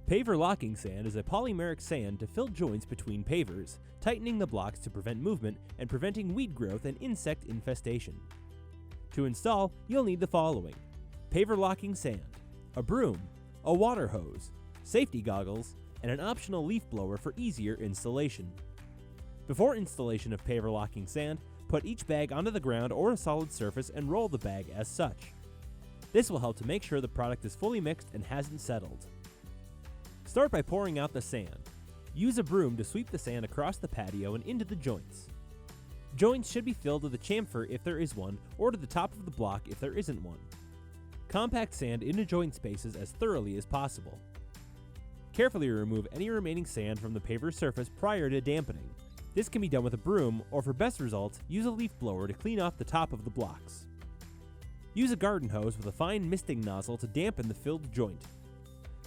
Paver locking sand is a polymeric sand to fill joints between pavers, tightening the blocks to prevent movement and preventing weed growth and insect infestation. To install, you'll need the following: paver locking sand, a broom, a water hose, safety goggles, and an optional leaf blower for easier installation. Before installation of paver locking sand, put each bag onto the ground or a solid surface and roll the bag as such. This will help to make sure the product is fully mixed and hasn't settled. Start by pouring out the sand. Use a broom to sweep the sand across the patio and into the joints. Joints should be filled with a chamfer if there is one, or to the top of the block if there isn't one. Compact sand into joint spaces as thoroughly as possible. Carefully remove any remaining sand from the paver surface prior to dampening. This can be done with a broom, or for best results, use a leaf blower to clean off the top of the blocks. Use a garden hose with a fine misting nozzle to dampen the filled joint.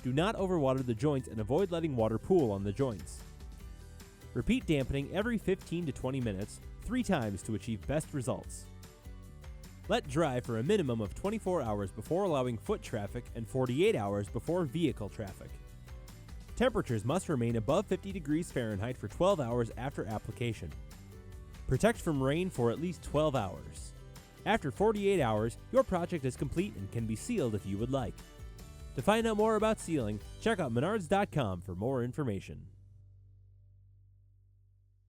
Do not overwater the joints and avoid letting water pool on the joints. Repeat dampening every 15 to 20 minutes, 3 times to achieve best results. Let dry for a minimum of 24 hours before allowing foot traffic and 48 hours before vehicle traffic. Temperatures must remain above 50 degrees Fahrenheit for 12 hours after application. Protect from rain for at least 12 hours. After 48 hours, your project is complete and can be sealed if you would like. To find out more about sealing, check out Menards.com for more information.